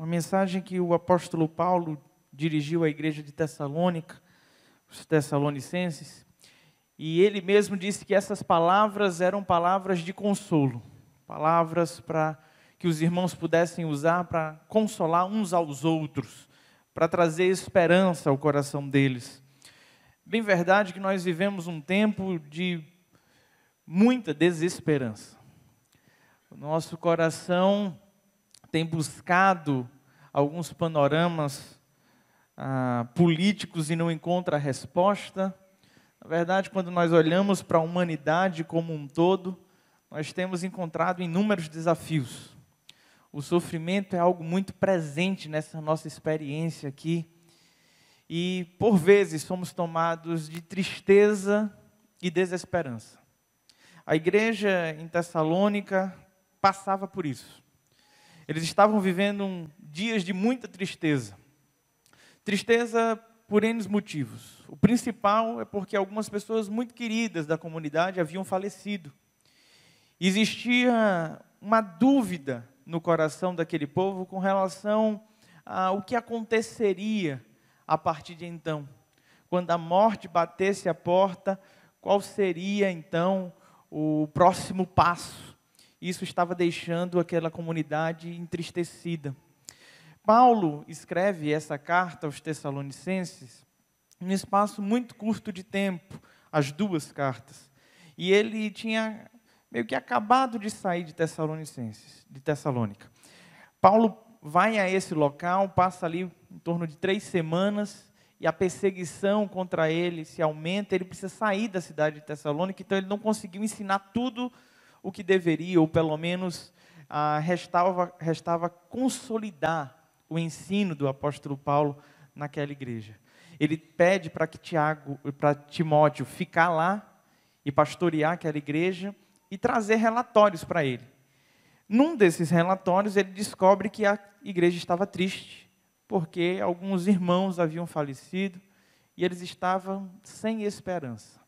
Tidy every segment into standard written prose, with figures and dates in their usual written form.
uma mensagem que o apóstolo Paulo dirigiu à igreja de Tessalônica, os tessalonicenses, e ele mesmo disse que essas palavras eram palavras de consolo, palavras para que os irmãos pudessem usar para consolar uns aos outros, para trazer esperança ao coração deles. Bem verdade que nós vivemos um tempo de muita desesperança. O nosso coração tem buscado alguns panoramas políticos e não encontra a resposta. Na verdade, quando nós olhamos para a humanidade como um todo, nós temos encontrado inúmeros desafios. O sofrimento é algo muito presente nessa nossa experiência aqui. E, por vezes, somos tomados de tristeza e desesperança. A igreja em Tessalônica passava por isso. Eles estavam vivendo dias de muita tristeza. Tristeza por N motivos. O principal é porque algumas pessoas muito queridas da comunidade haviam falecido. Existia uma dúvida no coração daquele povo com relação ao que aconteceria a partir de então. Quando a morte batesse a porta, qual seria então o próximo passo? Isso estava deixando aquela comunidade entristecida. Paulo escreve essa carta aos Tessalonicenses num espaço muito curto de tempo, as duas cartas. E ele tinha meio que acabado de sair de Tessalônica. Paulo vai a esse local, passa ali em torno de 3 semanas, e a perseguição contra ele se aumenta, ele precisa sair da cidade de Tessalônica, então ele não conseguiu ensinar tudo o que deveria, ou pelo menos restava consolidar o ensino do apóstolo Paulo naquela igreja. Ele pede para Timóteo ficar lá e pastorear aquela igreja e trazer relatórios para ele. Num desses relatórios, ele descobre que a igreja estava triste, porque alguns irmãos haviam falecido e eles estavam sem esperança.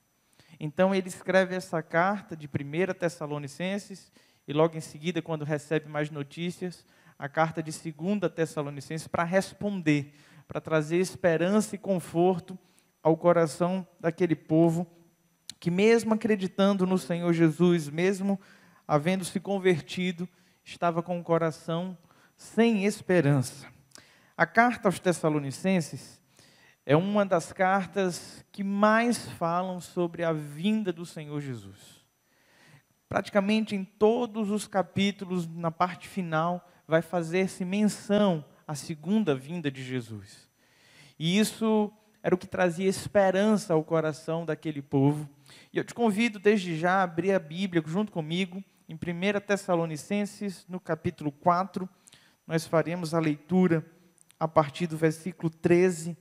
Então, ele escreve essa carta de 1 Tessalonicenses, e logo em seguida, quando recebe mais notícias, a carta de 2 Tessalonicenses, para responder, para trazer esperança e conforto ao coração daquele povo, que mesmo acreditando no Senhor Jesus, mesmo havendo se convertido, estava com o coração sem esperança. A carta aos Tessalonicenses é uma das cartas que mais falam sobre a vinda do Senhor Jesus. Praticamente em todos os capítulos, na parte final, vai fazer-se menção à segunda vinda de Jesus. E isso era o que trazia esperança ao coração daquele povo. E eu te convido desde já a abrir a Bíblia junto comigo, em 1 Tessalonicenses, no capítulo 4, nós faremos a leitura a partir do versículo 13.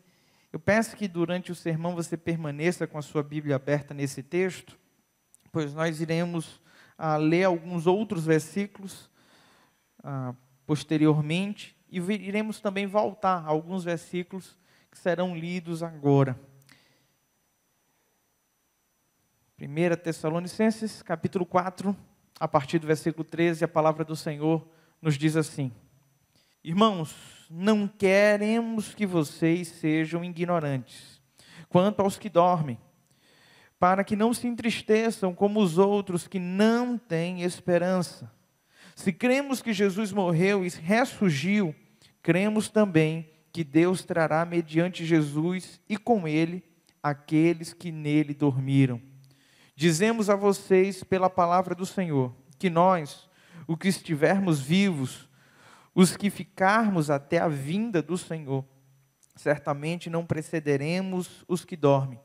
Eu peço que durante o sermão você permaneça com a sua Bíblia aberta nesse texto, pois nós iremos ler alguns outros versículos posteriormente, e iremos também voltar a alguns versículos que serão lidos agora. 1 Tessalonicenses, capítulo 4, a partir do versículo 13, a palavra do Senhor nos diz assim: Irmãos, não queremos que vocês sejam ignorantes quanto aos que dormem, para que não se entristeçam como os outros que não têm esperança. Se cremos que Jesus morreu e ressurgiu, cremos também que Deus trará mediante Jesus e com ele aqueles que nele dormiram. Dizemos a vocês pela palavra do Senhor, que nós, os que estivermos vivos, os que ficarmos até a vinda do Senhor, certamente não precederemos os que dormem.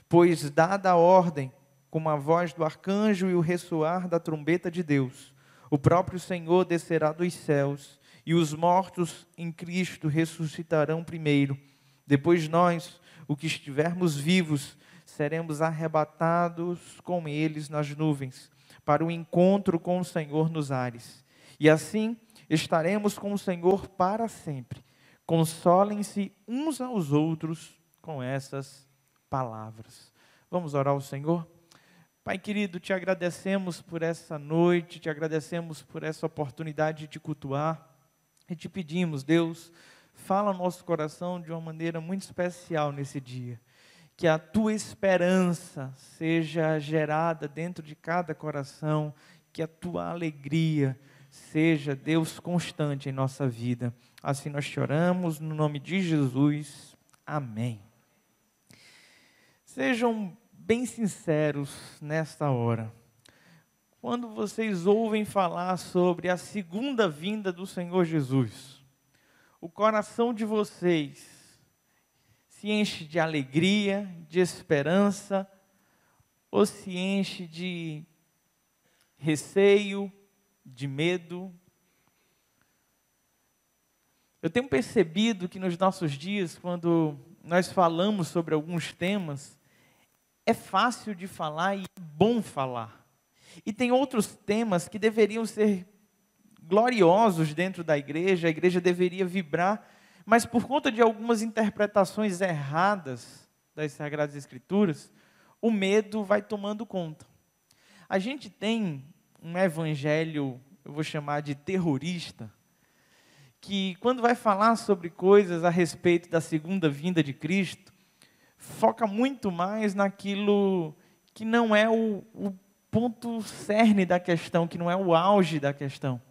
Pois, dada a ordem, com a voz do arcanjo e o ressoar da trombeta de Deus, o próprio Senhor descerá dos céus, e os mortos em Cristo ressuscitarão primeiro. Depois nós, os que estivermos vivos, seremos arrebatados com eles nas nuvens, para o encontro com o Senhor nos ares. E assim estaremos com o Senhor para sempre. Consolem-se uns aos outros com essas palavras. Vamos orar ao Senhor? Pai querido, te agradecemos por essa noite, te agradecemos por essa oportunidade de te cultuar, E te pedimos, Deus, fala ao nosso coração de uma maneira muito especial nesse dia. Que a tua esperança seja gerada dentro de cada coração, que a tua alegria seja, Deus, constante em nossa vida. Assim nós te oramos, no nome de Jesus. Amém. Sejam bem sinceros nesta hora. Quando vocês ouvem falar sobre a segunda vinda do Senhor Jesus, o coração de vocês se enche de alegria, de esperança, ou se enche de receio, de medo? Eu tenho percebido que nos nossos dias, quando nós falamos sobre alguns temas, é fácil de falar e é bom falar. E tem outros temas que deveriam ser gloriosos dentro da igreja, a igreja deveria vibrar, mas por conta de algumas interpretações erradas das Sagradas Escrituras, o medo vai tomando conta. A gente tem um evangelho, eu vou chamar de terrorista, que quando vai falar sobre coisas a respeito da segunda vinda de Cristo, foca muito mais naquilo que não é o ponto cerne da questão, que não é o auge da questão.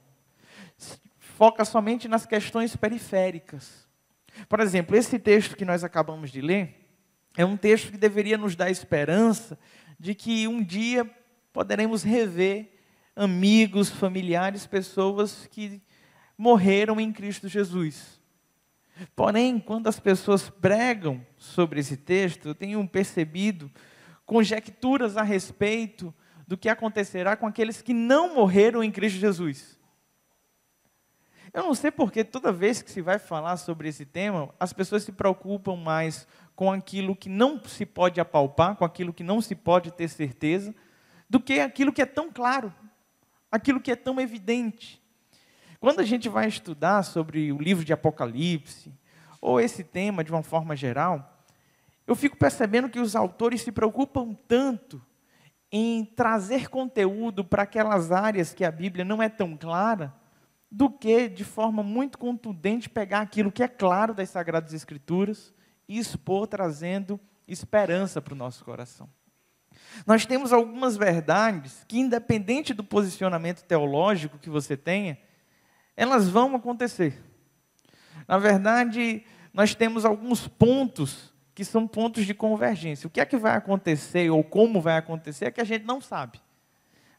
Foca somente nas questões periféricas. Por exemplo, esse texto que nós acabamos de ler, é um texto que deveria nos dar esperança de que um dia poderemos rever amigos, familiares, pessoas que morreram em Cristo Jesus. Porém, quando as pessoas pregam sobre esse texto, eu tenho percebido conjecturas a respeito do que acontecerá com aqueles que não morreram em Cristo Jesus. Eu não sei porque toda vez que se vai falar sobre esse tema, as pessoas se preocupam mais com aquilo que não se pode apalpar, com aquilo que não se pode ter certeza, do que aquilo que é tão claro, aquilo que é tão evidente. Quando a gente vai estudar sobre o livro de Apocalipse, ou esse tema de uma forma geral, eu fico percebendo que os autores se preocupam tanto em trazer conteúdo para aquelas áreas que a Bíblia não é tão clara, do que, de forma muito contundente, pegar aquilo que é claro das Sagradas Escrituras e expor, trazendo esperança para o nosso coração. Nós temos algumas verdades que, independente do posicionamento teológico que você tenha, elas vão acontecer. Na verdade, nós temos alguns pontos que são pontos de convergência. O que é que vai acontecer ou como vai acontecer é que a gente não sabe.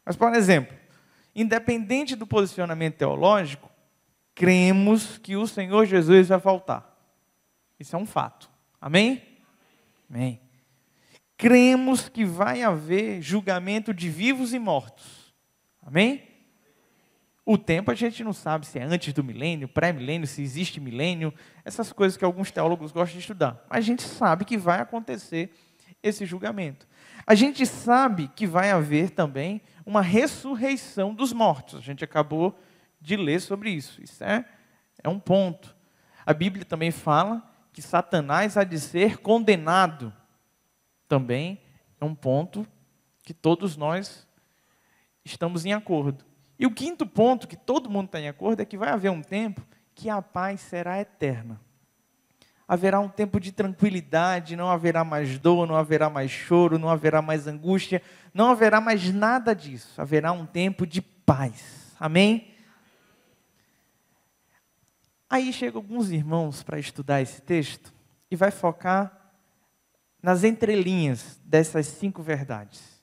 Mas, por exemplo, independente do posicionamento teológico, cremos que o Senhor Jesus vai voltar. Isso é um fato. Amém? Amém. Cremos que vai haver julgamento de vivos e mortos. Amém? O tempo a gente não sabe se é antes do milênio, pré-milênio, se existe milênio, essas coisas que alguns teólogos gostam de estudar. Mas a gente sabe que vai acontecer esse julgamento. A gente sabe que vai haver também uma ressurreição dos mortos. A gente acabou de ler sobre isso. Isso é um ponto. A Bíblia também fala que Satanás há de ser condenado. Também é um ponto que todos nós estamos em acordo. E o quinto ponto, que todo mundo está em acordo, é que vai haver um tempo que a paz será eterna. Haverá um tempo de tranquilidade, não haverá mais dor, não haverá mais choro, não haverá mais angústia, não haverá mais nada disso. Haverá um tempo de paz. Amém? Aí chegam alguns irmãos para estudar esse texto e vai focar nas entrelinhas dessas 5 verdades.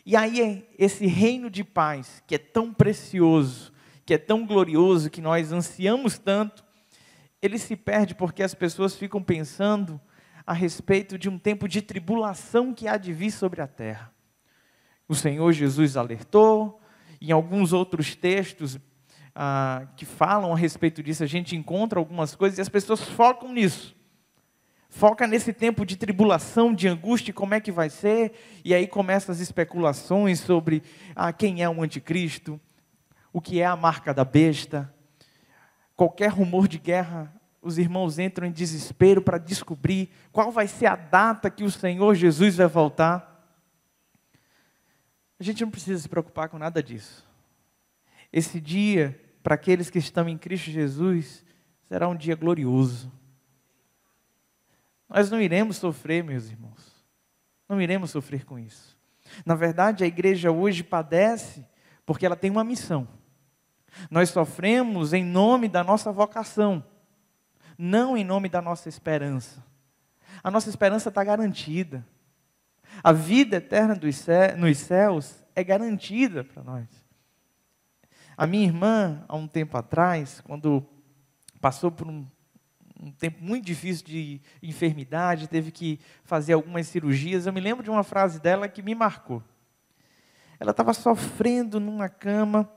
E aí esse reino de paz, que é tão precioso, que é tão glorioso, que nós ansiamos tanto, ele se perde porque as pessoas ficam pensando a respeito de um tempo de tribulação que há de vir sobre a terra. O Senhor Jesus alertou, em alguns outros textos que falam a respeito disso, a gente encontra algumas coisas e as pessoas focam nisso. Foca nesse tempo de tribulação, de angústia, como é que vai ser, e aí começam as especulações sobre quem é o anticristo, o que é a marca da besta. Qualquer rumor de guerra, os irmãos entram em desespero para descobrir qual vai ser a data que o Senhor Jesus vai voltar. A gente não precisa se preocupar com nada disso. Esse dia para aqueles que estão em Cristo Jesus, será um dia glorioso. Nós não iremos sofrer, meus irmãos. Não iremos sofrer com isso. Na verdade, a igreja hoje padece porque ela tem uma missão. Nós sofremos em nome da nossa vocação, não em nome da nossa esperança. A nossa esperança está garantida. A vida eterna nos céus é garantida para nós. A minha irmã, há um tempo atrás, quando passou por um tempo muito difícil de enfermidade, teve que fazer algumas cirurgias, eu me lembro de uma frase dela que me marcou. Ela estava sofrendo numa cama,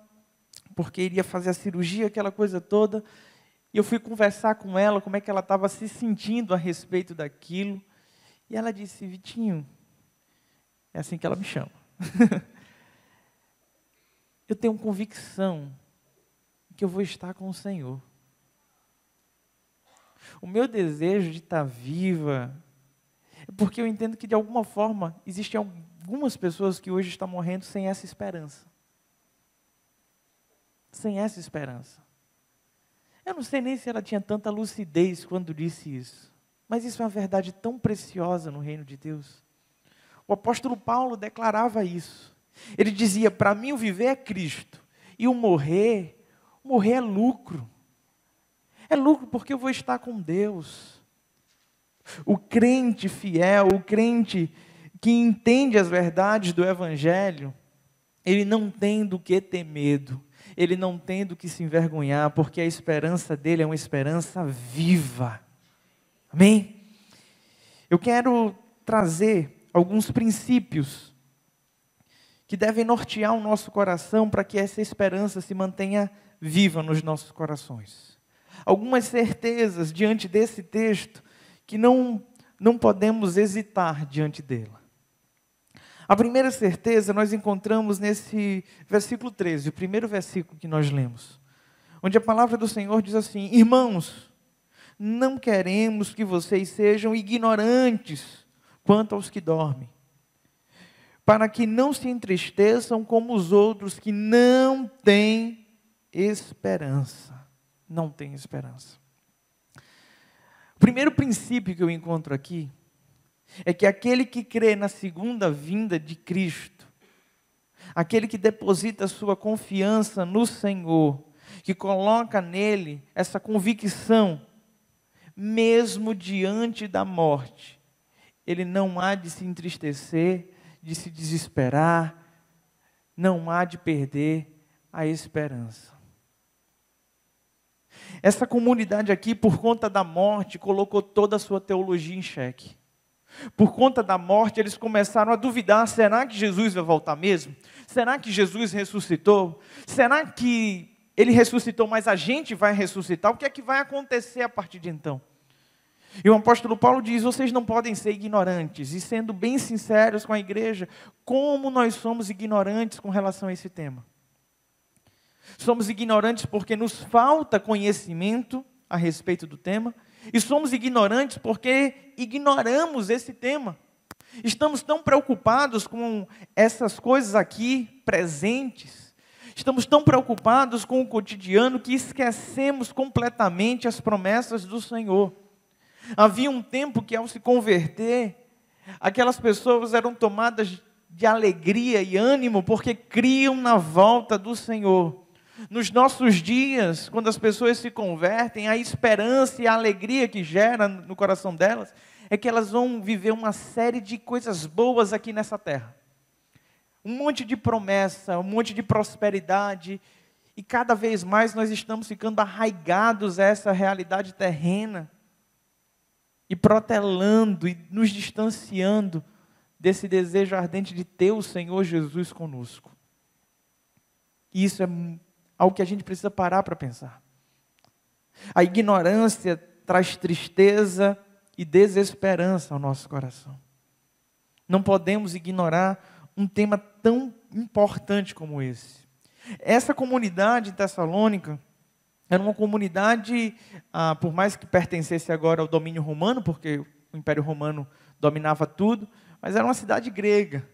porque iria fazer a cirurgia, aquela coisa toda, e eu fui conversar com ela, como é que ela estava se sentindo a respeito daquilo, e ela disse: Vitinho, é assim que ela me chama. Eu tenho convicção que eu vou estar com o Senhor. O meu desejo de estar viva é porque eu entendo que, de alguma forma, existem algumas pessoas que hoje estão morrendo sem essa esperança. Sem essa esperança. Eu não sei nem se ela tinha tanta lucidez quando disse isso, mas isso é uma verdade tão preciosa no reino de Deus. O apóstolo Paulo declarava isso. Ele dizia: para mim o viver é Cristo, e o morrer é lucro. É lucro porque eu vou estar com Deus. O crente fiel, o crente que entende as verdades do Evangelho, ele não tem do que ter medo, ele não tem do que se envergonhar, porque a esperança dele é uma esperança viva. Amém? Eu quero trazer alguns princípios que devem nortear o nosso coração para que essa esperança se mantenha viva nos nossos corações. Algumas certezas diante desse texto que não podemos hesitar diante dela. A primeira certeza nós encontramos nesse versículo 13, o primeiro versículo que nós lemos, onde a palavra do Senhor diz assim: irmãos, não queremos que vocês sejam ignorantes quanto aos que dormem, para que não se entristeçam como os outros que não têm esperança. Não têm esperança. O primeiro princípio que eu encontro aqui é que aquele que crê na segunda vinda de Cristo, aquele que deposita sua confiança no Senhor, que coloca nele essa convicção, mesmo diante da morte, ele não há de se entristecer, de se desesperar, não há de perder a esperança. Essa comunidade aqui, por conta da morte, colocou toda a sua teologia em xeque. Por conta da morte, eles começaram a duvidar: será que Jesus vai voltar mesmo? Será que Jesus ressuscitou? Será que ele ressuscitou, mas a gente vai ressuscitar? O que é que vai acontecer a partir de então? E o apóstolo Paulo diz: vocês não podem ser ignorantes. E sendo bem sinceros com a igreja, como nós somos ignorantes com relação a esse tema? Somos ignorantes porque nos falta conhecimento a respeito do tema, e somos ignorantes porque ignoramos esse tema. Estamos tão preocupados com essas coisas aqui presentes, estamos tão preocupados com o cotidiano que esquecemos completamente as promessas do Senhor. Havia um tempo que, ao se converter, aquelas pessoas eram tomadas de alegria e ânimo porque criam na volta do Senhor. Nos nossos dias, quando as pessoas se convertem, a esperança e a alegria que gera no coração delas é que elas vão viver uma série de coisas boas aqui nessa terra. Um monte de promessa, um monte de prosperidade, e cada vez mais nós estamos ficando arraigados a essa realidade terrena e protelando e nos distanciando desse desejo ardente de ter o Senhor Jesus conosco. E isso é algo que a gente precisa parar para pensar. A ignorância traz tristeza e desesperança ao nosso coração. Não podemos ignorar um tema tão importante como esse. Essa comunidade tessalônica era uma comunidade, por mais que pertencesse agora ao domínio romano, porque o Império Romano dominava tudo, mas era uma cidade grega.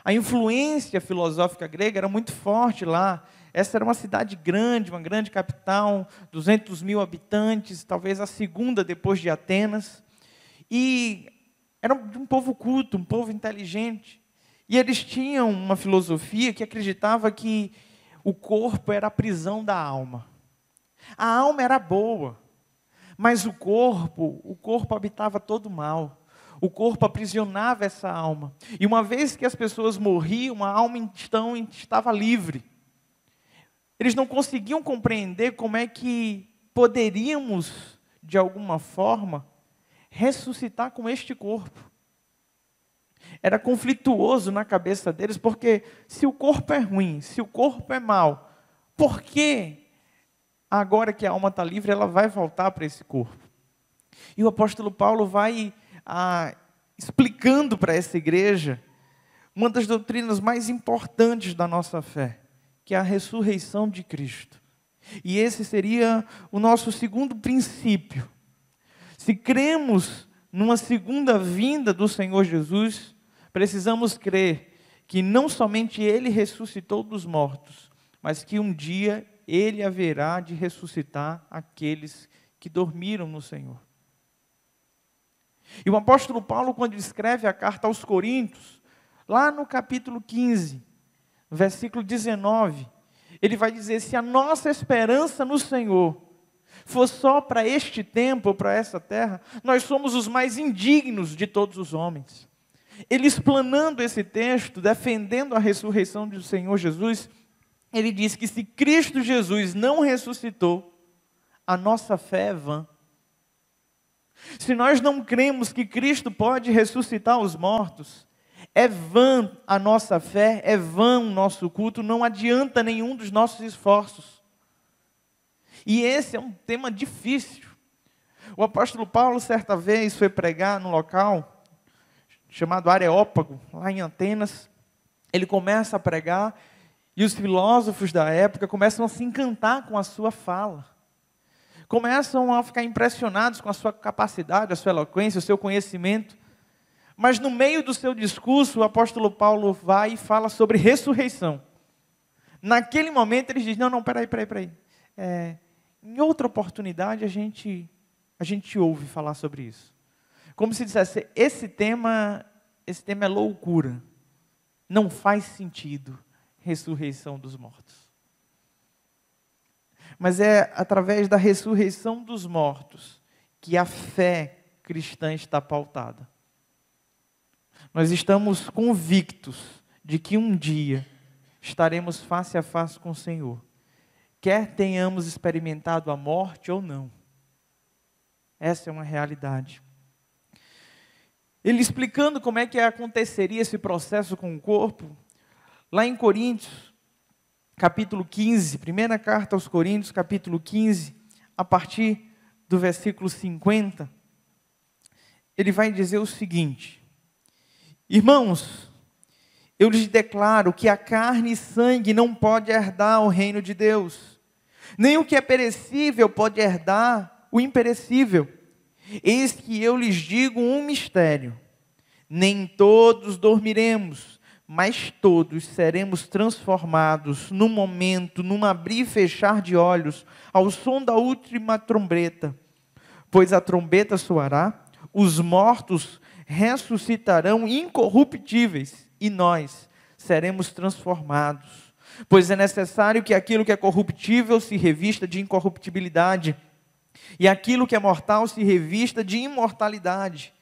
A influência filosófica grega era muito forte lá. Essa era uma cidade grande, uma grande capital, 200 mil habitantes, talvez a segunda depois de Atenas. E era um povo culto, um povo inteligente. E eles tinham uma filosofia que acreditava que o corpo era a prisão da alma. A alma era boa, mas o corpo habitava todo o mal. O corpo aprisionava essa alma. E uma vez que as pessoas morriam, a alma então estava livre. Eles não conseguiam compreender como é que poderíamos, de alguma forma, ressuscitar com este corpo. Era conflituoso na cabeça deles, porque se o corpo é ruim, se o corpo é mau, por que agora que a alma está livre, ela vai voltar para esse corpo? E o apóstolo Paulo vai explicando para essa igreja uma das doutrinas mais importantes da nossa fé, que é a ressurreição de Cristo. E esse seria o nosso segundo princípio. Se cremos numa segunda vinda do Senhor Jesus, precisamos crer que não somente Ele ressuscitou dos mortos, mas que um dia Ele haverá de ressuscitar aqueles que dormiram no Senhor. E o apóstolo Paulo, quando escreve a carta aos Coríntios, lá no capítulo 15, versículo 19, ele vai dizer: se a nossa esperança no Senhor for só para este tempo, para essa terra, nós somos os mais indignos de todos os homens. Ele, explanando esse texto, defendendo a ressurreição do Senhor Jesus, ele diz que se Cristo Jesus não ressuscitou, a nossa fé é vã. Se nós não cremos que Cristo pode ressuscitar os mortos, é vã a nossa fé, é vã o nosso culto, não adianta nenhum dos nossos esforços. E esse é um tema difícil. O apóstolo Paulo, certa vez, foi pregar num local chamado Areópago, lá em Atenas. Ele começa a pregar e os filósofos da época começam a se encantar com a sua fala. Começam a ficar impressionados com a sua capacidade, a sua eloquência, o seu conhecimento. Mas no meio do seu discurso, o apóstolo Paulo vai e fala sobre ressurreição. Naquele momento ele diz: não, peraí. Em outra oportunidade a gente ouve falar sobre isso. Como se dissesse: esse tema é loucura. Não faz sentido ressurreição dos mortos. Mas é através da ressurreição dos mortos que a fé cristã está pautada. Nós estamos convictos de que um dia estaremos face a face com o Senhor, quer tenhamos experimentado a morte ou não. Essa é uma realidade. Ele explicando como é que aconteceria esse processo com o corpo, lá em Coríntios, capítulo 15, primeira carta aos Coríntios, capítulo 15, a partir do versículo 50, ele vai dizer o seguinte: irmãos, eu lhes declaro que a carne e sangue não pode herdar o reino de Deus, nem o que é perecível pode herdar o imperecível. Eis que eu lhes digo um mistério: nem todos dormiremos, mas todos seremos transformados num momento, num abrir e fechar de olhos, ao som da última trombeta. Pois a trombeta soará, os mortos ressuscitarão incorruptíveis, e nós seremos transformados. Pois é necessário que aquilo que é corruptível se revista de incorruptibilidade, e aquilo que é mortal se revista de imortalidade.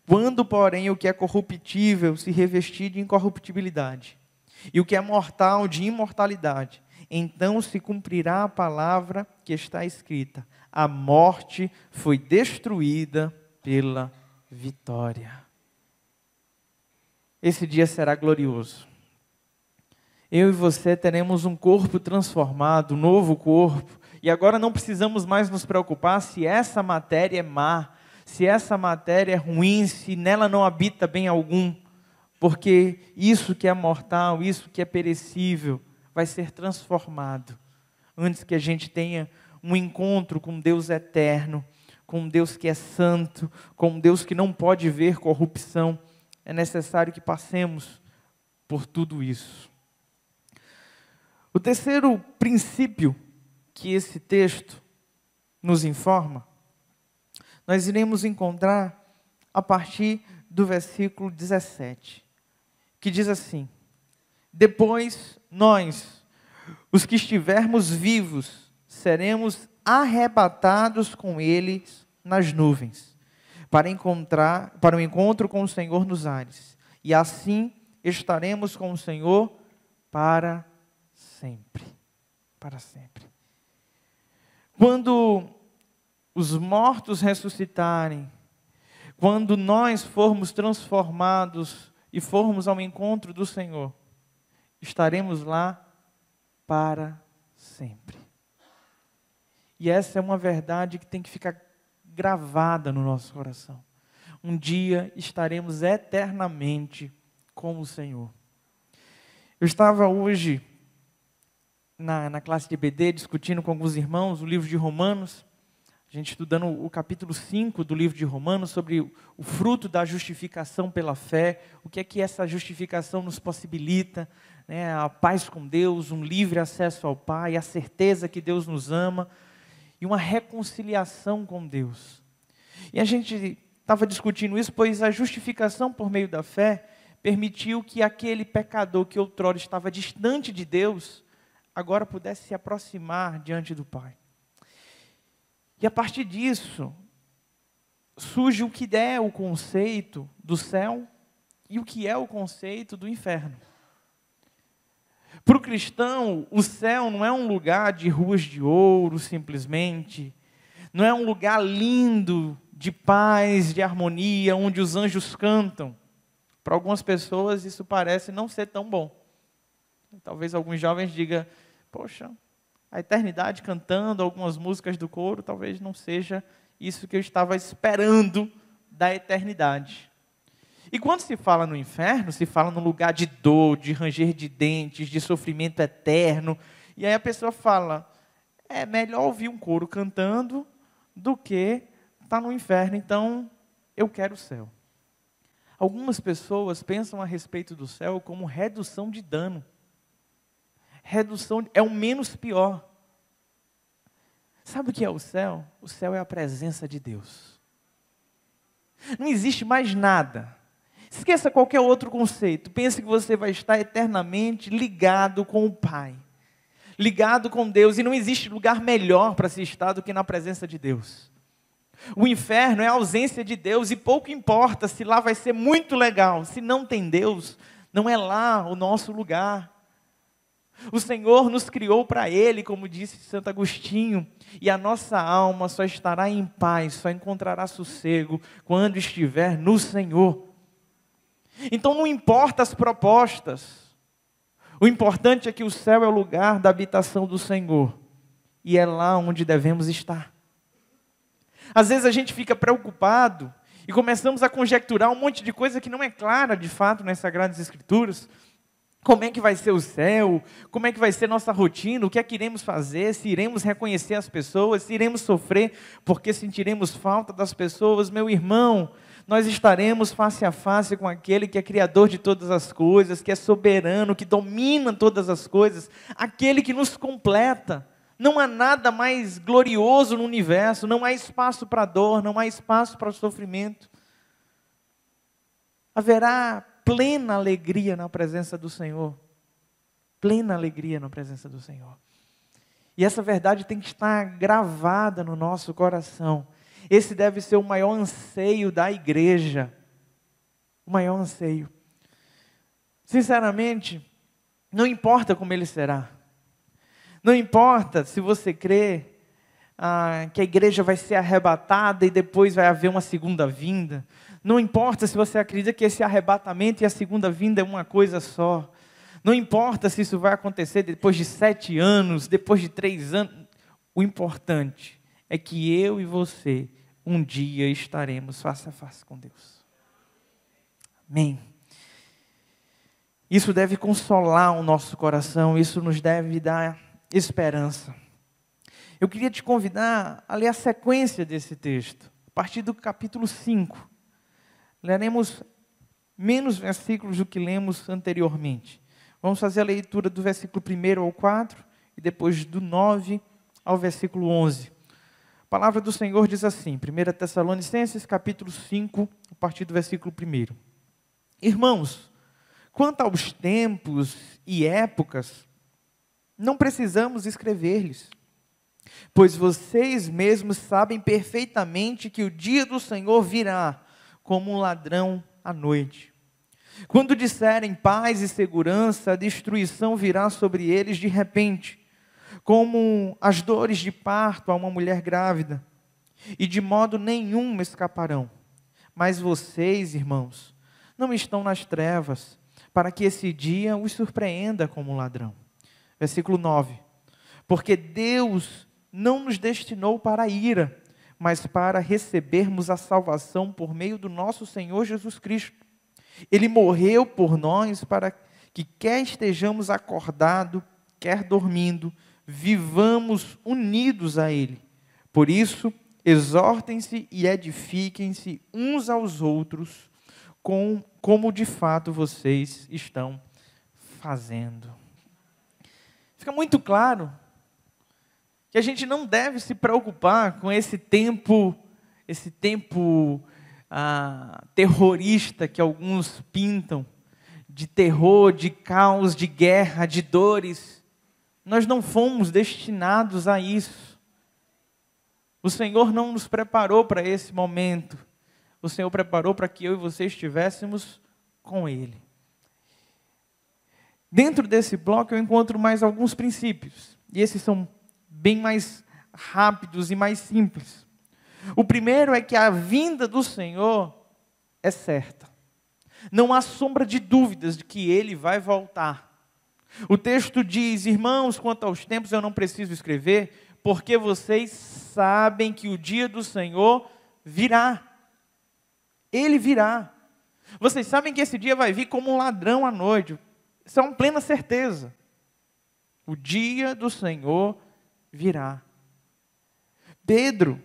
Quando, porém, o que é corruptível se revestir de incorruptibilidade, e o que é mortal de imortalidade, então se cumprirá a palavra que está escrita: a morte foi destruída pela vitória. Esse dia será glorioso. Eu e você teremos um corpo transformado, um novo corpo, e agora não precisamos mais nos preocupar se essa matéria é má, se essa matéria é ruim, se nela não habita bem algum, porque isso que é mortal, isso que é perecível, vai ser transformado, antes que a gente tenha um encontro com Deus eterno, com Deus que é santo, com Deus que não pode ver corrupção. É necessário que passemos por tudo isso. O terceiro princípio que esse texto nos informa, nós iremos encontrar a partir do versículo 17, que diz assim: depois nós, os que estivermos vivos, seremos arrebatados com eles nas nuvens, para o encontro com o Senhor nos ares, e assim estaremos com o Senhor para sempre. Para sempre. Quando os mortos ressuscitarem, quando nós formos transformados e formos ao encontro do Senhor, estaremos lá para sempre. E essa é uma verdade que tem que ficar gravada no nosso coração. Um dia estaremos eternamente com o Senhor. Eu estava hoje na classe de EBD discutindo com alguns irmãos o livro de Romanos, a gente estudando o capítulo 5 do livro de Romanos, sobre o fruto da justificação pela fé, o que é que essa justificação nos possibilita, né? A paz com Deus, um livre acesso ao Pai, a certeza que Deus nos ama, e uma reconciliação com Deus. E a gente estava discutindo isso, pois a justificação por meio da fé permitiu que aquele pecador que outrora estava distante de Deus, agora pudesse se aproximar diante do Pai. E a partir disso, surge o que é o conceito do céu e o que é o conceito do inferno. Para o cristão, o céu não é um lugar de ruas de ouro, simplesmente. Não é um lugar lindo, de paz, de harmonia, onde os anjos cantam. Para algumas pessoas, isso parece não ser tão bom. Talvez alguns jovens digam: poxa, a eternidade cantando algumas músicas do coro, talvez não seja isso que eu estava esperando da eternidade. E quando se fala no inferno, se fala num lugar de dor, de ranger de dentes, de sofrimento eterno. E aí a pessoa fala: é melhor ouvir um coro cantando do que estar no inferno, então eu quero o céu. Algumas pessoas pensam a respeito do céu como redução de dano. Redução é o menos pior. Sabe o que é o céu? O céu é a presença de Deus. Não existe mais nada. Esqueça qualquer outro conceito. Pense que você vai estar eternamente ligado com o Pai. Ligado com Deus. E não existe lugar melhor para se estar do que na presença de Deus. O inferno é a ausência de Deus. E pouco importa se lá vai ser muito legal. Se não tem Deus, não é lá o nosso lugar. O Senhor nos criou para Ele, como disse Santo Agostinho, e a nossa alma só estará em paz, só encontrará sossego quando estiver no Senhor. Então não importa as propostas, o importante é que o céu é o lugar da habitação do Senhor, e é lá onde devemos estar. Às vezes a gente fica preocupado e começamos a conjecturar um monte de coisa que não é clara de fato nas Sagradas Escrituras. Como é que vai ser o céu? Como é que vai ser nossa rotina? O que é que iremos fazer? Se iremos reconhecer as pessoas? Se iremos sofrer porque sentiremos falta das pessoas? Meu irmão, nós estaremos face a face com aquele que é criador de todas as coisas, que é soberano, que domina todas as coisas, aquele que nos completa. Não há nada mais glorioso no universo, não há espaço para dor, não há espaço para sofrimento. Haverá plena alegria na presença do Senhor. Plena alegria na presença do Senhor. E essa verdade tem que estar gravada no nosso coração. Esse deve ser o maior anseio da igreja. O maior anseio. Sinceramente, não importa como ele será. Não importa se você crê que a igreja vai ser arrebatada e depois vai haver uma segunda vinda. Não importa se você acredita que esse arrebatamento e a segunda vinda é uma coisa só. Não importa se isso vai acontecer depois de 7 anos, depois de 3 anos. O importante é que eu e você, um dia estaremos face a face com Deus. Amém. Isso deve consolar o nosso coração, isso nos deve dar esperança. Eu queria te convidar a ler a sequência desse texto, a partir do capítulo 5. Leremos menos versículos do que lemos anteriormente. Vamos fazer a leitura do versículo 1 ao 4 e depois do 9 ao versículo 11. A palavra do Senhor diz assim, 1 Tessalonicenses, capítulo 5, a partir do versículo 1. Irmãos, quanto aos tempos e épocas, não precisamos escrever-lhes, pois vocês mesmos sabem perfeitamente que o dia do Senhor virá como um ladrão à noite. Quando disserem paz e segurança, a destruição virá sobre eles de repente, como as dores de parto a uma mulher grávida, e de modo nenhum escaparão. Mas vocês, irmãos, não estão nas trevas, para que esse dia os surpreenda como um ladrão. Versículo 9. Porque Deus não nos destinou para a ira, mas para recebermos a salvação por meio do nosso Senhor Jesus Cristo. Ele morreu por nós para que, quer estejamos acordados, quer dormindo, vivamos unidos a Ele. Por isso, exortem-se e edifiquem-se uns aos outros, como de fato vocês estão fazendo. Fica muito claro que a gente não deve se preocupar com esse tempo terrorista que alguns pintam, de terror, de caos, de guerra, de dores. Nós não fomos destinados a isso. O Senhor não nos preparou para esse momento. O Senhor preparou para que eu e você estivéssemos com Ele. Dentro desse bloco eu encontro mais alguns princípios. E esses são bem mais rápidos e mais simples. O primeiro é que a vinda do Senhor é certa. Não há sombra de dúvidas de que Ele vai voltar. O texto diz, irmãos, quanto aos tempos eu não preciso escrever, porque vocês sabem que o dia do Senhor virá. Ele virá. Vocês sabem que esse dia vai vir como um ladrão à noite. Isso é uma plena certeza. O dia do Senhor virá. Pedro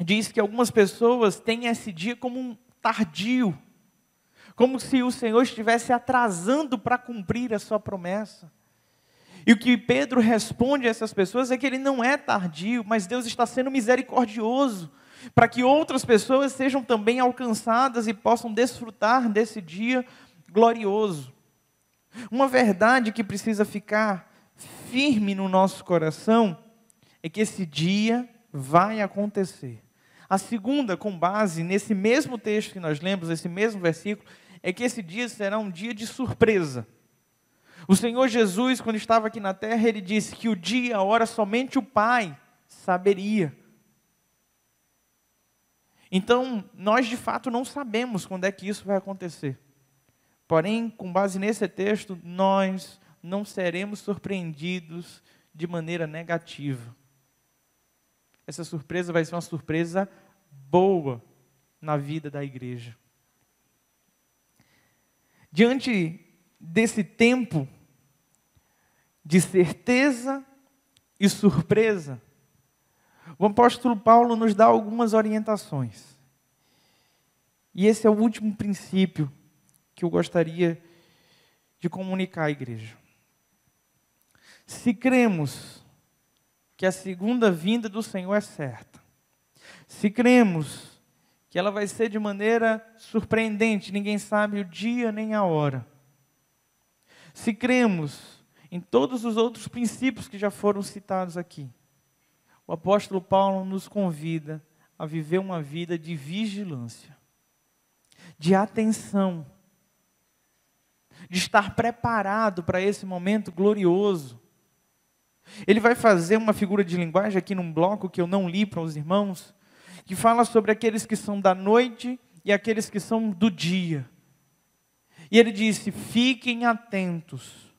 diz que algumas pessoas têm esse dia como um tardio, como se o Senhor estivesse atrasando para cumprir a sua promessa. E o que Pedro responde a essas pessoas é que ele não é tardio, mas Deus está sendo misericordioso, para que outras pessoas sejam também alcançadas e possam desfrutar desse dia glorioso. Uma verdade que precisa ficar firme no nosso coração é que esse dia vai acontecer. A segunda, com base nesse mesmo texto que nós lemos, esse mesmo versículo, é que esse dia será um dia de surpresa. O Senhor Jesus, quando estava aqui na terra, Ele disse que o dia, a hora, somente o Pai saberia. Então, nós de fato não sabemos quando é que isso vai acontecer. Porém, com base nesse texto, nós não seremos surpreendidos de maneira negativa. Essa surpresa vai ser uma surpresa boa na vida da igreja. Diante desse tempo de certeza e surpresa, o apóstolo Paulo nos dá algumas orientações. E esse é o último princípio que eu gostaria de comunicar à igreja. Se cremos que a segunda vinda do Senhor é certa, se cremos que ela vai ser de maneira surpreendente, ninguém sabe o dia nem a hora, se cremos em todos os outros princípios que já foram citados aqui, o apóstolo Paulo nos convida a viver uma vida de vigilância, de atenção, de estar preparado para esse momento glorioso. Ele vai fazer uma figura de linguagem aqui num bloco que eu não li para os irmãos, que fala sobre aqueles que são da noite e aqueles que são do dia. E ele disse, fiquem atentos.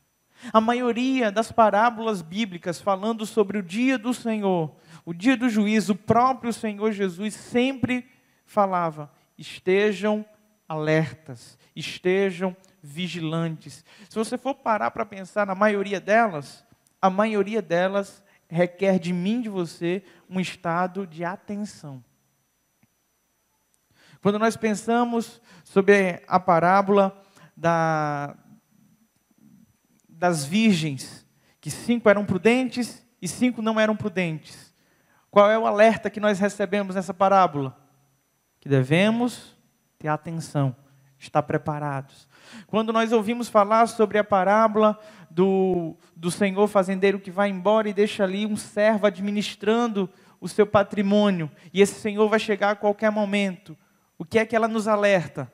A maioria das parábolas bíblicas falando sobre o dia do Senhor, o dia do juízo, o próprio Senhor Jesus sempre falava, estejam alertas, estejam vigilantes. Se você for parar para pensar na maioria delas, a maioria delas requer de mim, de você, um estado de atenção. Quando nós pensamos sobre a parábola das virgens, que 5 eram prudentes e 5 não eram prudentes. Qual é o alerta que nós recebemos nessa parábola? Que devemos ter atenção, estar preparados. Quando nós ouvimos falar sobre a parábola do senhor fazendeiro que vai embora e deixa ali um servo administrando o seu patrimônio, e esse senhor vai chegar a qualquer momento, o que é que ela nos alerta?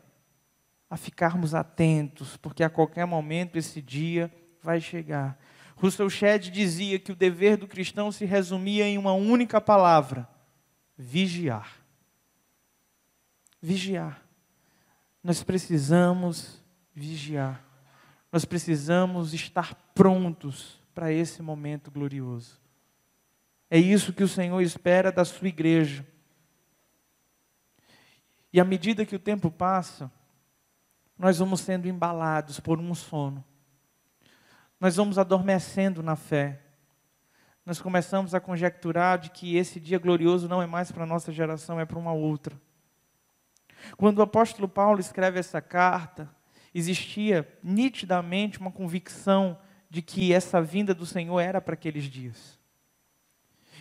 A ficarmos atentos, porque a qualquer momento esse dia vai chegar. Russell Shedd dizia que o dever do cristão se resumia em uma única palavra: vigiar. Vigiar. Nós precisamos vigiar. Nós precisamos estar prontos para esse momento glorioso. É isso que o Senhor espera da sua igreja. E à medida que o tempo passa, nós vamos sendo embalados por um sono. Nós vamos adormecendo na fé. Nós começamos a conjecturar de que esse dia glorioso não é mais para a nossa geração, é para uma outra. Quando o apóstolo Paulo escreve essa carta, existia nitidamente uma convicção de que essa vinda do Senhor era para aqueles dias.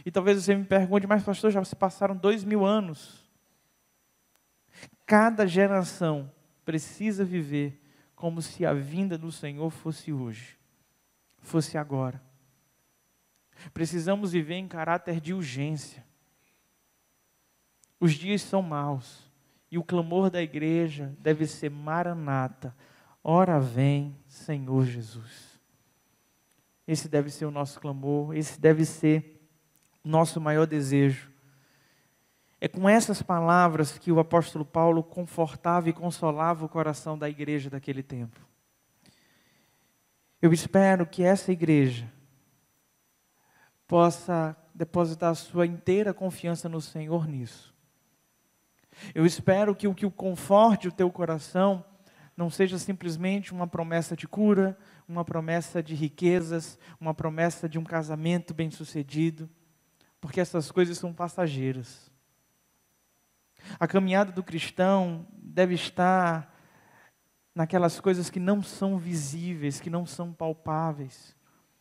E talvez você me pergunte, mas pastor, já se passaram 2000 anos. Cada geração precisa viver como se a vinda do Senhor fosse hoje, fosse agora. Precisamos viver em caráter de urgência. Os dias são maus. E o clamor da igreja deve ser: Maranata, ora vem, Senhor Jesus. Esse deve ser o nosso clamor, esse deve ser o nosso maior desejo. É com essas palavras que o apóstolo Paulo confortava e consolava o coração da igreja daquele tempo. Eu espero que essa igreja possa depositar a sua inteira confiança no Senhor nisso. Eu espero que o que conforte o teu coração não seja simplesmente uma promessa de cura, uma promessa de riquezas, uma promessa de um casamento bem-sucedido, porque essas coisas são passageiras. A caminhada do cristão deve estar naquelas coisas que não são visíveis, que não são palpáveis.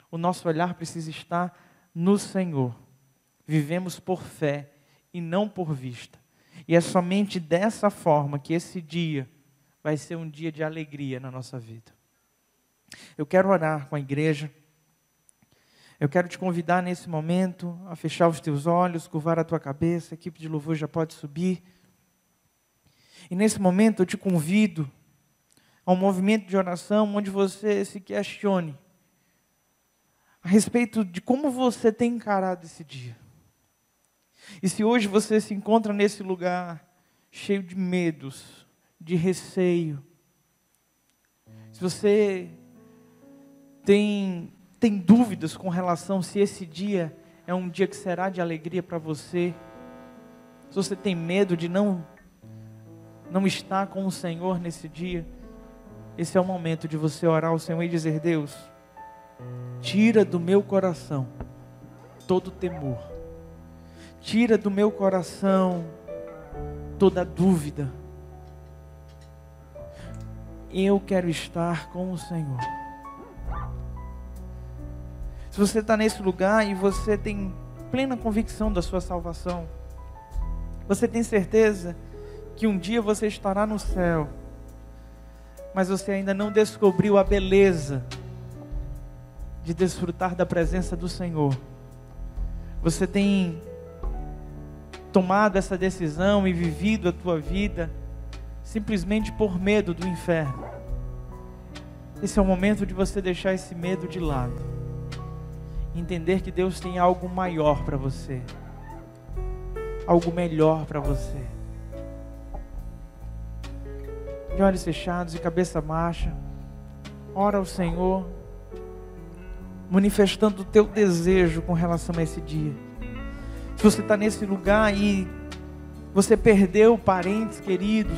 O nosso olhar precisa estar no Senhor. Vivemos por fé e não por vista. E é somente dessa forma que esse dia vai ser um dia de alegria na nossa vida. Eu quero orar com a igreja. Eu quero te convidar nesse momento a fechar os teus olhos, curvar a tua cabeça. A equipe de louvor já pode subir. E nesse momento eu te convido a um movimento de oração onde você se questione a respeito de como você tem encarado esse dia. E se hoje você se encontra nesse lugar cheio de medos, de receio, se você tem dúvidas com relação se esse dia é um dia que será de alegria para você, se você tem medo de não estar com o Senhor nesse dia, esse é o momento de você orar ao Senhor e dizer: Deus, tira do meu coração todo temor. Tira do meu coração toda dúvida. Eu quero estar com o Senhor. Se você está nesse lugar e você tem plena convicção da sua salvação, você tem certeza que um dia você estará no céu, mas você ainda não descobriu a beleza de desfrutar da presença do Senhor. Você tem tomado essa decisão e vivido a tua vida simplesmente por medo do inferno. Esse é o momento de você deixar esse medo de lado, entender que Deus tem algo maior para você, algo melhor para você. De olhos fechados e cabeça baixa, ora ao Senhor, manifestando o teu desejo com relação a esse dia. Se você está nesse lugar e você perdeu parentes queridos,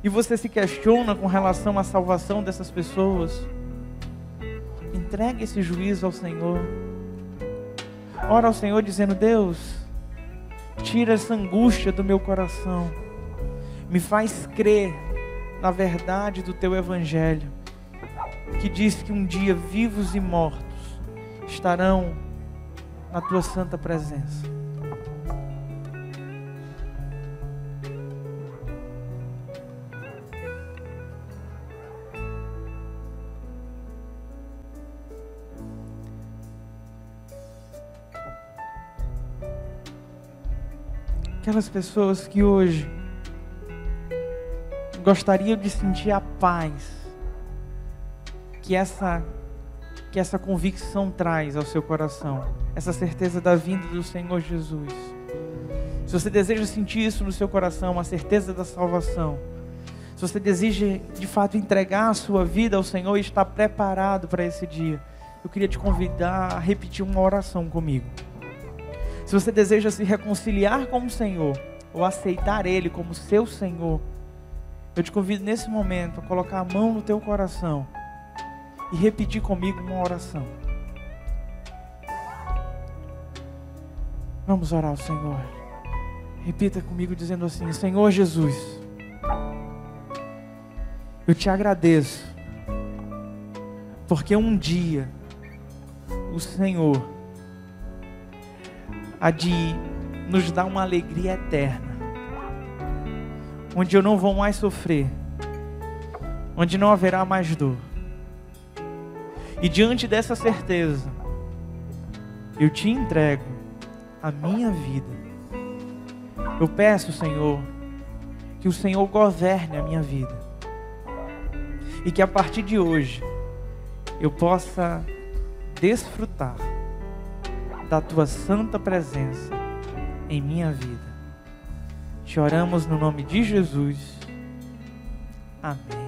e você se questiona com relação à salvação dessas pessoas, entregue esse juízo ao Senhor. Ora ao Senhor dizendo: Deus, tira essa angústia do meu coração, me faz crer na verdade do teu evangelho, que diz que um dia vivos e mortos estarão na tua santa presença. Aquelas pessoas que hoje gostariam de sentir a paz que essa convicção traz ao seu coração, essa certeza da vinda do Senhor Jesus. Se você deseja sentir isso no seu coração, a certeza da salvação, se você deseja de fato entregar a sua vida ao Senhor e estar preparado para esse dia, eu queria te convidar a repetir uma oração comigo. Se você deseja se reconciliar com o Senhor, ou aceitar Ele como seu Senhor, eu te convido nesse momento a colocar a mão no teu coração e repetir comigo uma oração. Vamos orar ao Senhor. Repita comigo dizendo assim: Senhor Jesus, eu te agradeço, porque um dia o Senhor há de nos dar uma alegria eterna, onde eu não vou mais sofrer, onde não haverá mais dor. E diante dessa certeza, eu te entrego a minha vida. Eu peço, Senhor, que o Senhor governe a minha vida, e que a partir de hoje eu possa desfrutar da tua santa presença em minha vida. Te oramos no nome de Jesus. Amém.